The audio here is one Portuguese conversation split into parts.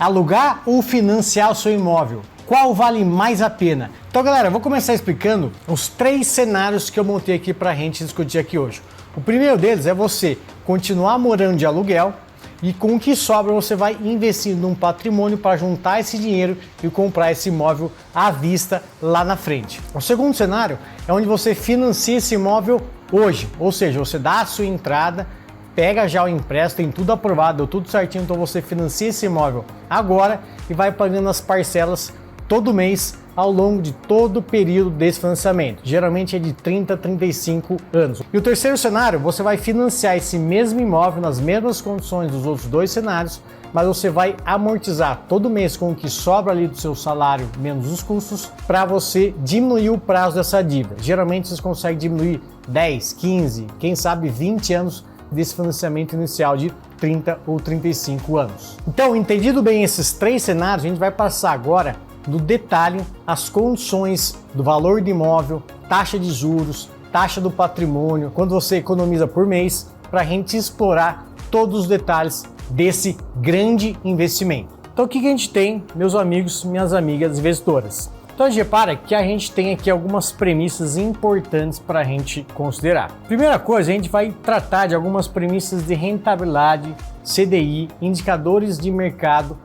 Alugar ou financiar o seu imóvel? Qual vale mais a pena? Então, galera, eu vou começar explicando os 3 cenários que eu montei aqui para a gente discutir aqui hoje. O primeiro deles é você continuar morando de aluguel e com o que sobra você vai investir num patrimônio para juntar esse dinheiro e comprar esse imóvel à vista lá na frente. O segundo cenário é onde você financia esse imóvel hoje, ou seja, você dá a sua entrada, pega já o empréstimo, tem tudo aprovado, deu tudo certinho, então você financia esse imóvel agora e vai pagando as parcelas todo mês ao longo de todo o período desse financiamento. Geralmente é de 30 a 35 anos. E o terceiro cenário, você vai financiar esse mesmo imóvel nas mesmas condições dos outros 2 cenários, mas você vai amortizar todo mês com o que sobra ali do seu salário menos os custos para você diminuir o prazo dessa dívida. Geralmente vocês conseguem diminuir 10, 15, quem sabe 20 anos desse financiamento inicial de 30 ou 35 anos. Então, entendido bem esses 3 cenários, a gente vai passar agora no detalhe as condições do valor do imóvel, taxa de juros, taxa do patrimônio, quando você economiza por mês, para a gente explorar todos os detalhes desse grande investimento. Então, o que a gente tem, meus amigos, minhas amigas investidoras? Então, a gente repara que a gente tem aqui algumas premissas importantes para a gente considerar. Primeira coisa, a gente vai tratar de algumas premissas de rentabilidade, CDI, indicadores de mercado,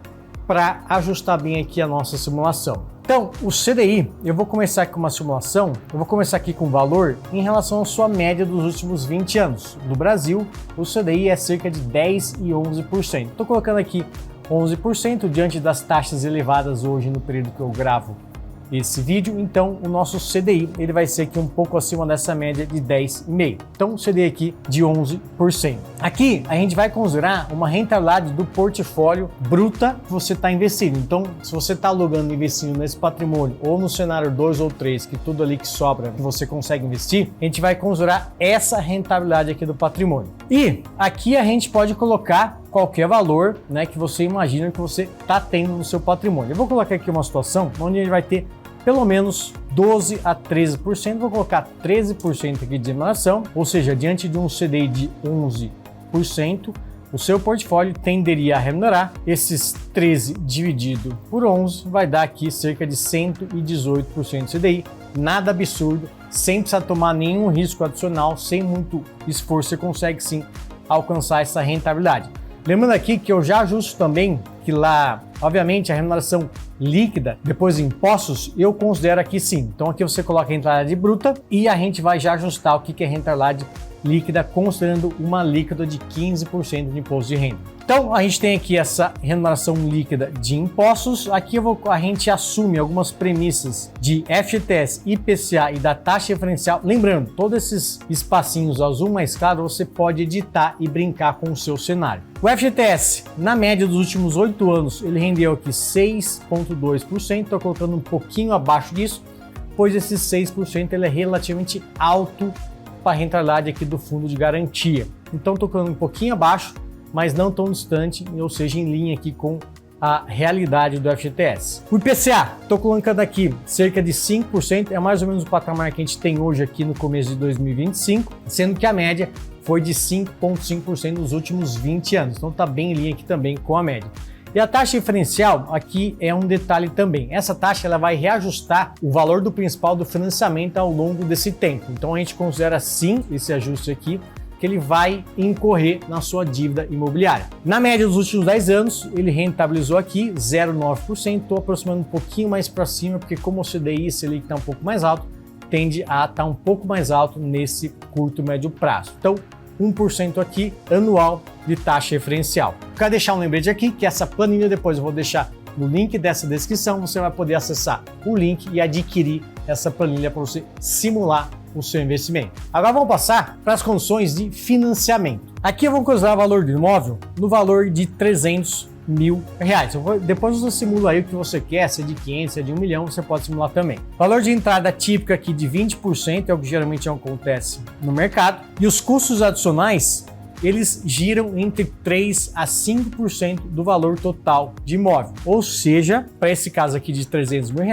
para ajustar bem aqui a nossa simulação. Então, o CDI, eu vou começar com uma simulação, eu vou começar aqui com o valor em relação à sua média dos últimos 20 anos. No Brasil, o CDI é cerca de 10 e 11%. Estou colocando aqui 11% diante das taxas elevadas hoje no período que eu gravo esse vídeo, então o nosso CDI ele vai ser aqui um pouco acima dessa média de 10,5%. Então o CDI aqui de 11%. Aqui a gente vai considerar uma rentabilidade do portfólio bruta que você está investindo. Então se você está alugando e investindo nesse patrimônio ou no cenário 2 ou 3, que tudo ali que sobra que você consegue investir, a gente vai considerar essa rentabilidade aqui do patrimônio. E aqui a gente pode colocar qualquer valor, né, que você imagina que você está tendo no seu patrimônio. Eu vou colocar aqui uma situação onde ele vai ter pelo menos 12 a 13%, vou colocar 13% aqui de remuneração, ou seja, diante de um CDI de 11%, o seu portfólio tenderia a remunerar esses 13 dividido por 11, vai dar aqui cerca de 118% de CDI, nada absurdo, sem precisar tomar nenhum risco adicional, sem muito esforço, você consegue sim alcançar essa rentabilidade. Lembrando aqui que eu já ajusto também que lá, obviamente, a remuneração líquida, depois de impostos, eu considero aqui sim. Então aqui você coloca a rentabilidade bruta e a gente vai já ajustar o que é rentabilidade líquida, considerando uma líquida de 15% de imposto de renda. Então a gente tem aqui essa remuneração líquida de impostos. Aqui a gente assume algumas premissas de FGTS, IPCA e da taxa referencial. Lembrando, todos esses espacinhos azul mais claro você pode editar e brincar com o seu cenário. O FGTS, na média dos últimos 8 anos, ele rendeu aqui 6,2%. Estou colocando um pouquinho abaixo disso, pois esse 6% ele é relativamente alto para a rentabilidade aqui do fundo de garantia. Então estou colocando um pouquinho abaixo, mas não tão distante, ou seja, em linha aqui com a realidade do FGTS. O IPCA, estou colocando aqui cerca de 5%, é mais ou menos o patamar que a gente tem hoje aqui no começo de 2025, sendo que a média foi de 5,5% nos últimos 20 anos, então está bem em linha aqui também com a média. E a taxa diferencial aqui é um detalhe também. Essa taxa ela vai reajustar o valor do principal do financiamento ao longo desse tempo. Então a gente considera sim esse ajuste aqui, que ele vai incorrer na sua dívida imobiliária. Na média dos últimos 10 anos, ele rentabilizou aqui 0,9%, estou aproximando um pouquinho mais para cima, porque como o CDI, se ele está um pouco mais alto, tende a estar um pouco mais alto nesse curto e médio prazo. Então, 1% aqui anual de taxa referencial. Quero deixar um lembrete aqui que essa planilha depois eu vou deixar no link dessa descrição, você vai poder acessar o link e adquirir essa planilha para você simular o seu investimento. Agora vamos passar para as condições de financiamento. Aqui eu vou considerar o valor do imóvel no valor de R$300 mil. Depois você simula aí o que você quer, se é de 500, se é de 1 milhão, você pode simular também. Valor de entrada típico aqui de 20%, é o que geralmente acontece no mercado. E os custos adicionais, eles giram entre 3 a 5% do valor total de imóvel. Ou seja, para esse caso aqui de R$300 mil,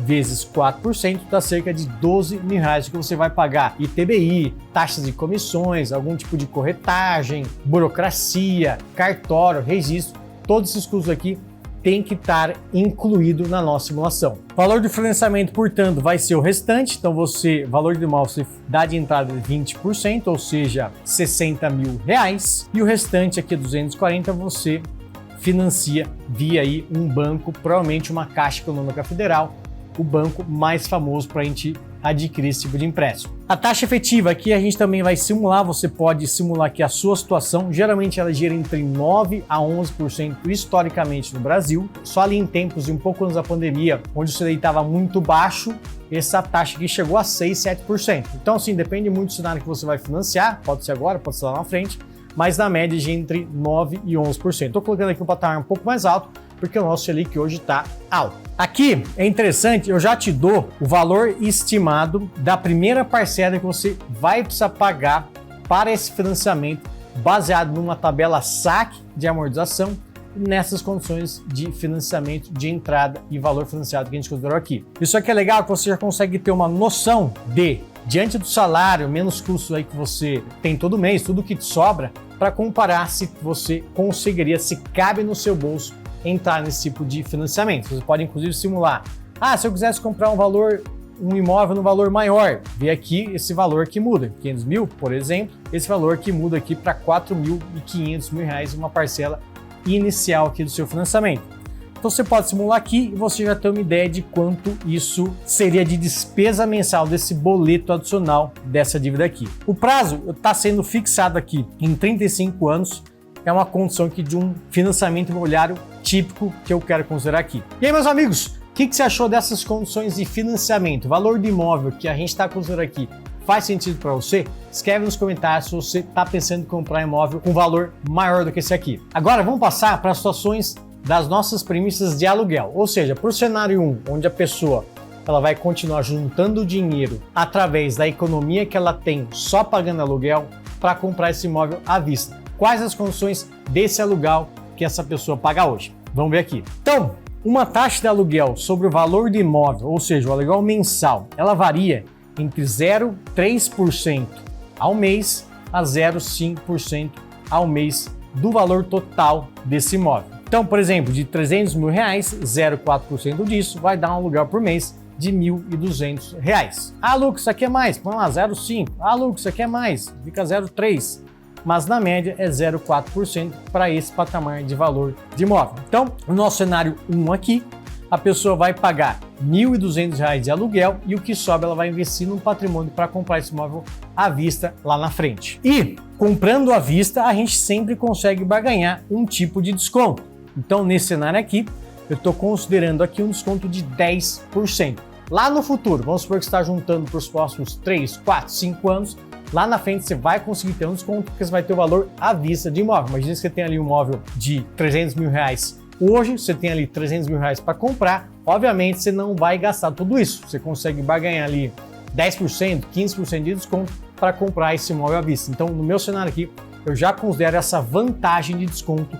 vezes 4%, dá cerca de R$12 mil que você vai pagar ITBI, taxas de comissões, algum tipo de corretagem, burocracia, cartório, registro, todos esses custos aqui tem que estar incluído na nossa simulação. O valor do financiamento, portanto, vai ser o restante. Então, valor do imóvel, você dá de entrada 20%, ou seja, R$60 mil. E o restante aqui, 240, você financia via aí um banco, provavelmente uma Caixa Econômica Federal, o banco mais famoso para a gente adquirir esse tipo de empréstimo. A taxa efetiva aqui a gente também vai simular, você pode simular aqui a sua situação, geralmente ela gira entre 9% a 11% historicamente no Brasil, só ali em tempos de um pouco antes da pandemia, onde o CDI estava muito baixo, essa taxa aqui chegou a 6%, 7%. Então assim, depende muito do cenário que você vai financiar, pode ser agora, pode ser lá na frente, mas na média de entre 9% e 11%. Estou colocando aqui um patamar um pouco mais alto, porque o nosso Selic hoje está alto. Aqui é interessante, eu já te dou o valor estimado da primeira parcela que você vai precisar pagar para esse financiamento, baseado numa tabela saque de amortização, nessas condições de financiamento de entrada e valor financiado que a gente considerou aqui. Isso aqui é legal, que você já consegue ter uma noção de, diante do salário, menos custos aí que você tem todo mês, tudo que te sobra, para comparar se você conseguiria, se cabe no seu bolso, entrar nesse tipo de financiamento. Você pode inclusive simular, se eu quisesse comprar um imóvel no valor maior, vê aqui esse valor que muda, 500 mil, por exemplo, esse valor que muda aqui para R$4.500 uma parcela inicial aqui do seu financiamento. Então você pode simular aqui e você já tem uma ideia de quanto isso seria de despesa mensal desse boleto adicional dessa dívida aqui. O prazo está sendo fixado aqui em 35 anos, é uma condição aqui de um financiamento imobiliário típico que eu quero considerar aqui. E aí, meus amigos, o que você achou dessas condições de financiamento? O valor do imóvel que a gente está considerando aqui faz sentido para você? Escreve nos comentários se você está pensando em comprar imóvel com valor maior do que esse aqui. Agora vamos passar para as situações das nossas premissas de aluguel, ou seja, para o cenário 1, onde a pessoa ela vai continuar juntando dinheiro através da economia que ela tem só pagando aluguel para comprar esse imóvel à vista. Quais as condições desse aluguel que essa pessoa paga hoje? Vamos ver aqui. Então, uma taxa de aluguel sobre o valor do imóvel, ou seja, o aluguel mensal, ela varia entre 0,3% ao mês a 0,5% ao mês do valor total desse imóvel. Então, por exemplo, de R$300 mil, 0,4% disso vai dar um aluguel por mês de R$1.200. Lucas, isso aqui é mais, vamos lá, 0,5%. Lucas, isso aqui é mais, fica 0,3%. Mas na média é 0,4% para esse patamar de valor de imóvel. Então, no nosso cenário 1 aqui, a pessoa vai pagar R$1.200 de aluguel e o que sobra ela vai investir num patrimônio para comprar esse imóvel à vista lá na frente. E comprando à vista, a gente sempre consegue barganhar um tipo de desconto. Então, nesse cenário aqui, eu estou considerando aqui um desconto de 10%. Lá no futuro, vamos supor que você está juntando para os próximos 3, 4, 5 anos, lá na frente você vai conseguir ter um desconto porque você vai ter o valor à vista de imóvel. Imagina que você tem ali um imóvel de R$300 mil. Hoje você tem ali R$300 mil para comprar. Obviamente você não vai gastar tudo isso. Você consegue barganhar ali 10%, 15% de desconto para comprar esse imóvel à vista. Então, no meu cenário aqui, eu já considero essa vantagem de desconto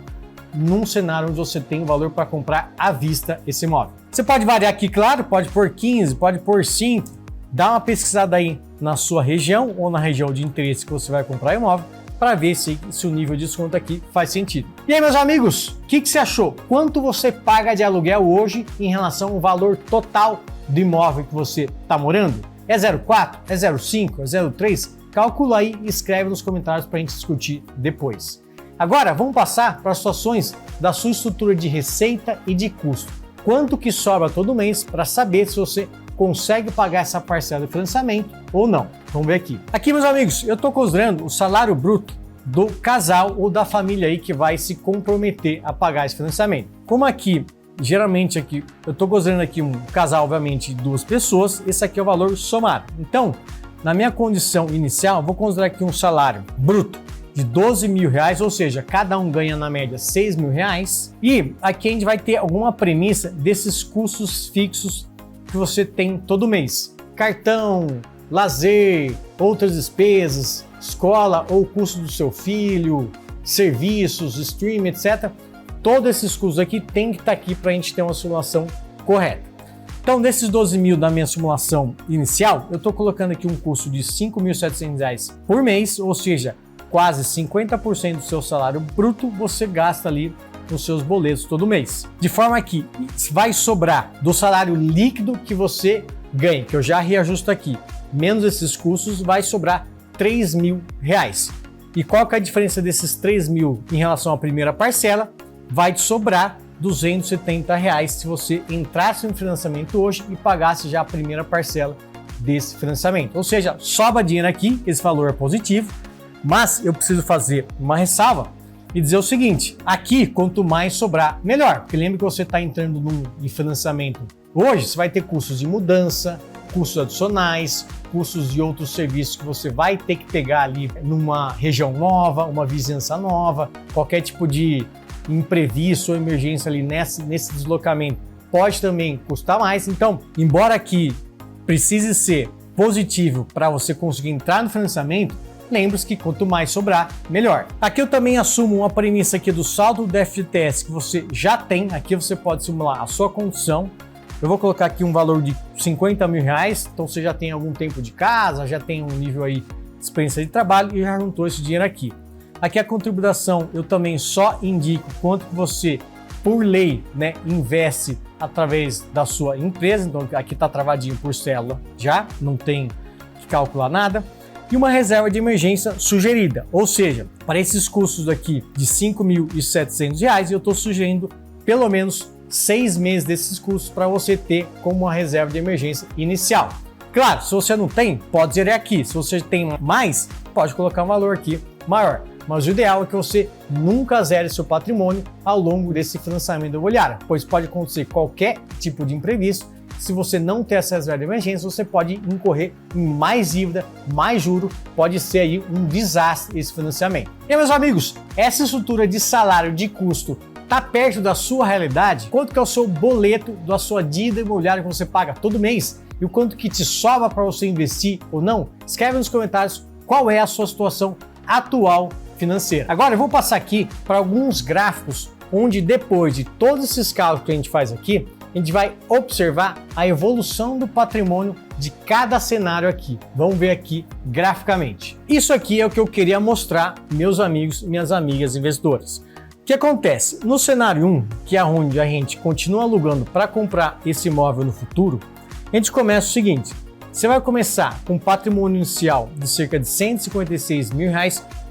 num cenário onde você tem o valor para comprar à vista esse imóvel. Você pode variar aqui, claro, pode pôr 15, pode pôr 5, dá uma pesquisada aí na sua região ou na região de interesse que você vai comprar imóvel para ver se o nível de desconto aqui faz sentido. E aí, meus amigos, o que você achou? Quanto você paga de aluguel hoje em relação ao valor total do imóvel que você está morando? É 0,4? É 0,5? É 0,3? Calcula aí e escreve nos comentários para a gente discutir depois. Agora, vamos passar para as situações da sua estrutura de receita e de custo. Quanto que sobra todo mês para saber se você consegue pagar essa parcela de financiamento ou não. Vamos ver aqui. Aqui, meus amigos, eu estou considerando o salário bruto do casal ou da família aí que vai se comprometer a pagar esse financiamento. Como aqui, geralmente aqui, eu estou considerando aqui um casal, obviamente, de 2 pessoas, esse aqui é o valor somado. Então, na minha condição inicial, eu vou considerar aqui um salário bruto de R$12 mil, ou seja, cada um ganha na média R$6 mil. E aqui a gente vai ter alguma premissa desses custos fixos que você tem todo mês. Cartão, lazer, outras despesas, escola ou custo do seu filho, serviços, streaming, etc. Todos esses custos aqui tem que estar aqui para a gente ter uma simulação correta. Então, desses 12 mil da minha simulação inicial, eu estou colocando aqui um custo de R$5.700 por mês, ou seja, quase 50% do seu salário bruto você gasta ali nos seus boletos todo mês. De forma que vai sobrar do salário líquido que você ganha, que eu já reajusto aqui, menos esses custos, vai sobrar R$3.000. E qual que é a diferença desses 3 mil em relação à primeira parcela? Vai te sobrar R$270 se você entrasse no financiamento hoje e pagasse já a primeira parcela desse financiamento. Ou seja, sobra dinheiro aqui, esse valor é positivo, mas eu preciso fazer uma ressalva e dizer o seguinte: aqui, quanto mais sobrar, melhor. Porque lembra que você está entrando em financiamento hoje, você vai ter custos de mudança, custos adicionais, custos de outros serviços que você vai ter que pegar ali numa região nova, uma vizinhança nova, qualquer tipo de imprevisto ou emergência ali nesse deslocamento pode também custar mais. Então, embora aqui precise ser positivo para você conseguir entrar no financiamento, lembre-se que quanto mais sobrar, melhor. Aqui eu também assumo uma premissa aqui do saldo do FGTS que você já tem. Aqui você pode simular a sua condição. Eu vou colocar aqui um valor de R$50 mil, então você já tem algum tempo de casa, já tem um nível aí de experiência de trabalho e já juntou esse dinheiro aqui. Aqui a contribuição eu também só indico quanto que você, por lei, né, investe através da sua empresa. Então aqui está travadinho por célula, já não tem que calcular nada. E uma reserva de emergência sugerida, ou seja, para esses custos aqui de R$5.700, eu estou sugerindo pelo menos 6 meses desses custos para você ter como uma reserva de emergência inicial. Claro, se você não tem, pode zerar aqui. Se você tem mais, pode colocar um valor aqui maior. Mas o ideal é que você nunca zere seu patrimônio ao longo desse financiamento imobiliário, pois pode acontecer qualquer tipo de imprevisto. Se você não ter essa reserva de emergência, você pode incorrer em mais dívida, mais juro, pode ser aí um desastre esse financiamento. E meus amigos, essa estrutura de salário de custo está perto da sua realidade? Quanto que é o seu boleto da sua dívida imobiliária que você paga todo mês? E o quanto que te sobra para você investir ou não? Escreve nos comentários qual é a sua situação atual financeira. Agora eu vou passar aqui para alguns gráficos onde depois de todos esses cálculos que a gente faz aqui, a gente vai observar a evolução do patrimônio de cada cenário aqui. Vamos ver aqui graficamente. Isso aqui é o que eu queria mostrar, meus amigos e minhas amigas investidoras. O que acontece? No cenário 1, que é onde a gente continua alugando para comprar esse imóvel no futuro, a gente começa o seguinte: você vai começar com um patrimônio inicial de cerca de R$156 mil.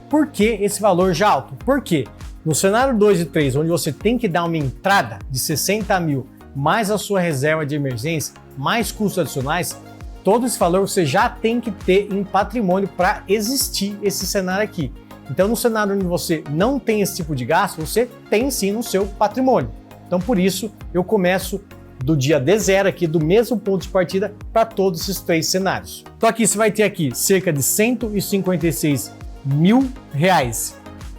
Por que esse valor já alto? Por quê? No cenário 2 e 3, onde você tem que dar uma entrada de 60 mil, mais a sua reserva de emergência, mais custos adicionais, todo esse valor você já tem que ter em patrimônio para existir esse cenário aqui. Então, no cenário onde você não tem esse tipo de gasto, você tem sim no seu patrimônio. Então, por isso, eu começo do dia D0 aqui, do mesmo ponto de partida para todos esses 3 cenários. Então, aqui você vai ter aqui cerca de R$156 mil,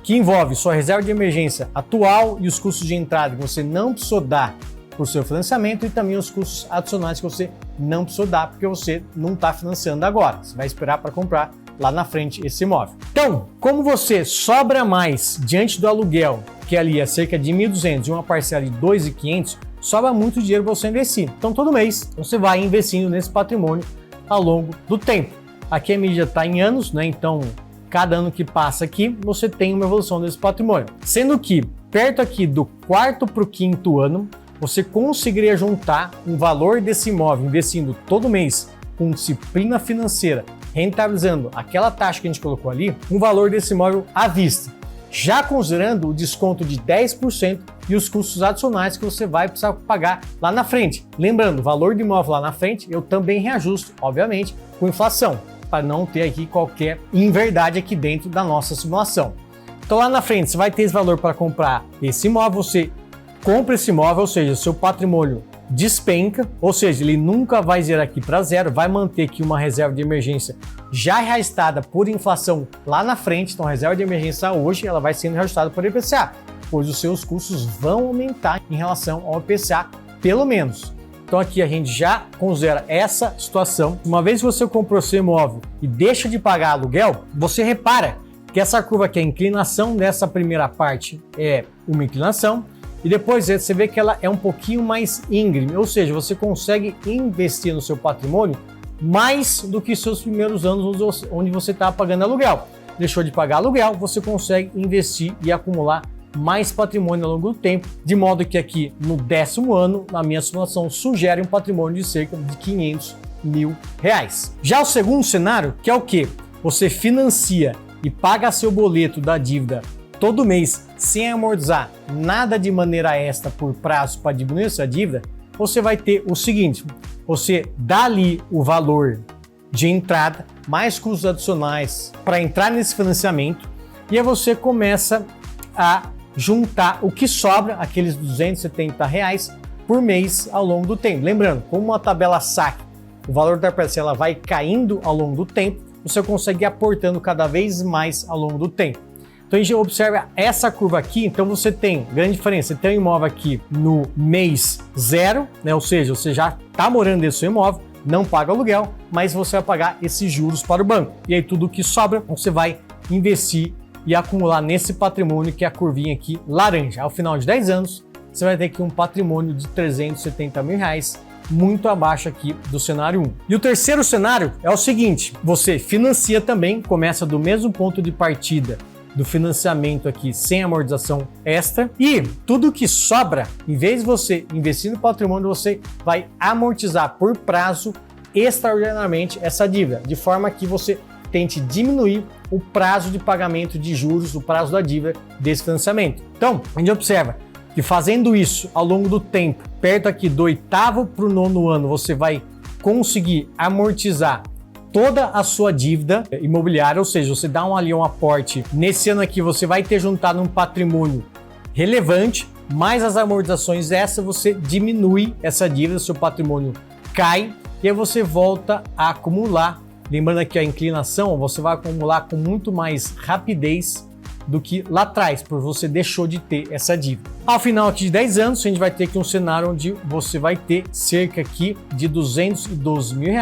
que envolve sua reserva de emergência atual e os custos de entrada que você não precisou dar por seu financiamento e também os custos adicionais que você não precisou dar porque você não está financiando agora. Você vai esperar para comprar lá na frente esse imóvel. Então, como você sobra mais diante do aluguel, que ali é cerca de R$1.200 e uma parcela de R$2.500, sobra muito dinheiro para você investir. Então, todo mês você vai investindo nesse patrimônio ao longo do tempo. Aqui a mídia está em anos, né? Então, cada ano que passa aqui, você tem uma evolução desse patrimônio. Sendo que, perto aqui do 4º para o 5º ano, você conseguiria juntar um valor desse imóvel, investindo todo mês com disciplina financeira, rentabilizando aquela taxa que a gente colocou ali, um valor desse imóvel à vista, já considerando o desconto de 10% e os custos adicionais que você vai precisar pagar lá na frente. Lembrando, o valor do imóvel lá na frente eu também reajusto, obviamente, com inflação, para não ter aqui qualquer inverdade aqui dentro da nossa simulação. Então lá na frente você vai ter esse valor para comprar esse imóvel, você compra esse imóvel, ou seja, seu patrimônio despenca, ou seja, ele nunca vai zerar aqui para zero, vai manter aqui uma reserva de emergência já reajustada por inflação lá na frente. Então a reserva de emergência hoje ela vai sendo reajustada por IPCA, pois os seus custos vão aumentar em relação ao IPCA, pelo menos. Então aqui a gente já considera essa situação. Uma vez que você comprou seu imóvel e deixa de pagar aluguel, você repara que essa curva aqui, a inclinação dessa primeira parte é uma inclinação, e depois você vê que ela é um pouquinho mais íngreme, ou seja, você consegue investir no seu patrimônio mais do que seus primeiros anos onde você está pagando aluguel. Deixou de pagar aluguel, você consegue investir e acumular mais patrimônio ao longo do tempo, de modo que aqui no 10º ano, na minha simulação, sugere um patrimônio de cerca de R$500 mil. Já o segundo cenário, que é o quê? Você financia e paga seu boleto da dívida todo mês sem amortizar nada de maneira extra por prazo para diminuir essa dívida, você vai ter o seguinte, você dá ali o valor de entrada, mais custos adicionais para entrar nesse financiamento, e aí você começa a juntar o que sobra, aqueles R$270 por mês ao longo do tempo. Lembrando, como uma tabela saque, o valor da parcela vai caindo ao longo do tempo, você consegue ir aportando cada vez mais ao longo do tempo. Então a gente observa essa curva aqui, então você tem grande diferença, você tem um imóvel aqui no mês 0, né? Ou seja, você já está morando nesse seu imóvel, não paga aluguel, mas você vai pagar esses juros para o banco. E aí tudo que sobra, você vai investir e acumular nesse patrimônio, que é a curvinha aqui laranja. Ao final de 10 anos, você vai ter aqui um patrimônio de R$370 mil, muito abaixo aqui do cenário 1. E o terceiro cenário é o seguinte, você financia também, começa do mesmo ponto de partida do financiamento aqui sem amortização extra, e tudo que sobra, em vez de você investir no patrimônio, você vai amortizar por prazo extraordinariamente essa dívida, de forma que você tente diminuir o prazo de pagamento de juros, o prazo da dívida desse financiamento. Então, a gente observa que fazendo isso ao longo do tempo, perto aqui do 8º para o 9º ano, você vai conseguir amortizar toda a sua dívida imobiliária, ou seja, você dá um aporte. Nesse ano aqui você vai ter juntado um patrimônio relevante, mais as amortizações, você diminui essa dívida, seu patrimônio cai, e aí você volta a acumular. Lembrando aqui a inclinação, você vai acumular com muito mais rapidez do que lá atrás, porque você deixou de ter essa dívida. Ao final aqui de 10 anos, a gente vai ter aqui um cenário onde você vai ter cerca aqui de R$212 mil,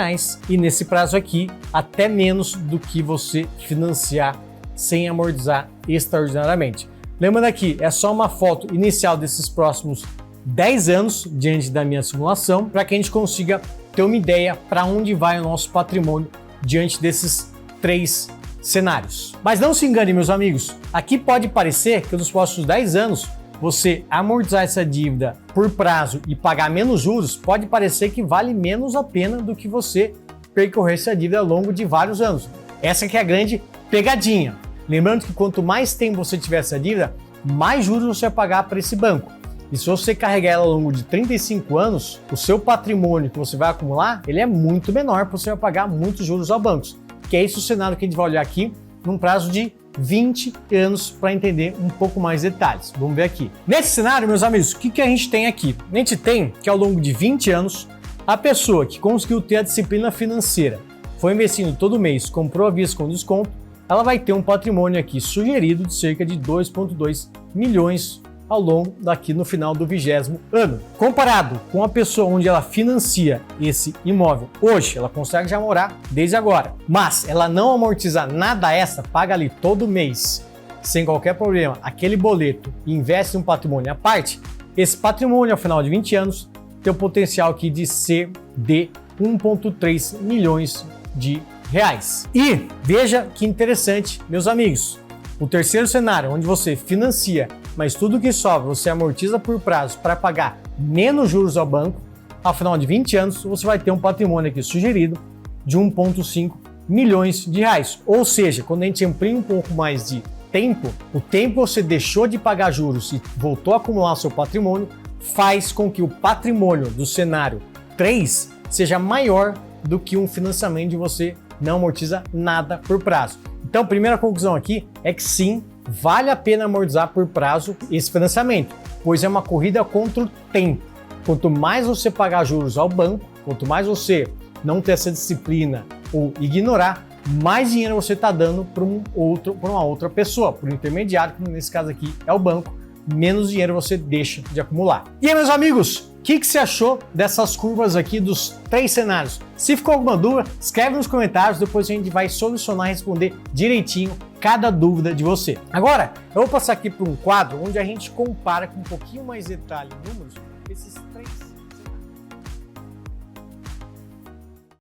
e nesse prazo aqui, até menos do que você financiar sem amortizar extraordinariamente. Lembrando aqui, é só uma foto inicial desses próximos 10 anos, diante da minha simulação, para que a gente consiga ter uma ideia para onde vai o nosso patrimônio diante desses 3 cenários. Mas não se engane, meus amigos, aqui pode parecer que nos próximos 10 anos você amortizar essa dívida por prazo e pagar menos juros, pode parecer que vale menos a pena do que você percorrer essa dívida ao longo de vários anos. Essa que é a grande pegadinha. Lembrando que quanto mais tempo você tiver essa dívida, mais juros você vai pagar para esse banco. E se você carregar ela ao longo de 35 anos, o seu patrimônio que você vai acumular, ele é muito menor, porque você vai pagar muitos juros ao banco. Que é esse o cenário que a gente vai olhar aqui num prazo de 20 anos para entender um pouco mais detalhes. Vamos ver aqui. Nesse cenário, meus amigos, o que a gente tem aqui? A gente tem que ao longo de 20 anos, a pessoa que conseguiu ter a disciplina financeira, foi investindo todo mês, comprou à vista com desconto, ela vai ter um patrimônio aqui sugerido de cerca de 2,2 milhões ao longo daqui no final do 20º ano. Comparado com a pessoa onde ela financia esse imóvel hoje, ela consegue já morar desde agora, mas ela não amortiza nada extra, paga ali todo mês, sem qualquer problema, aquele boleto e investe um patrimônio à parte, esse patrimônio ao final de 20 anos tem o potencial aqui de ser de 1,3 milhões de reais. E veja que interessante, meus amigos, o terceiro cenário, onde você financia, mas tudo que sobra você amortiza por prazo para pagar menos juros ao banco, ao final de 20 anos você vai ter um patrimônio aqui sugerido de 1,5 milhões de reais. Ou seja, quando a gente amplia um pouco mais de tempo, o tempo você deixou de pagar juros e voltou a acumular seu patrimônio, faz com que o patrimônio do cenário 3 seja maior do que um financiamento de você não amortiza nada por prazo. Então, a primeira conclusão aqui é que sim, vale a pena amortizar por prazo esse financiamento, pois é uma corrida contra o tempo. Quanto mais você pagar juros ao banco, quanto mais você não ter essa disciplina ou ignorar, mais dinheiro você está dando para uma outra pessoa, para o intermediário, que nesse caso aqui é o banco, menos dinheiro você deixa de acumular. E aí, meus amigos, o que você achou dessas curvas aqui dos 3 cenários? Se ficou alguma dúvida, escreve nos comentários, depois a gente vai solucionar e responder direitinho cada dúvida de você. Agora, eu vou passar aqui para um quadro onde a gente compara com um pouquinho mais detalhe em números esses 3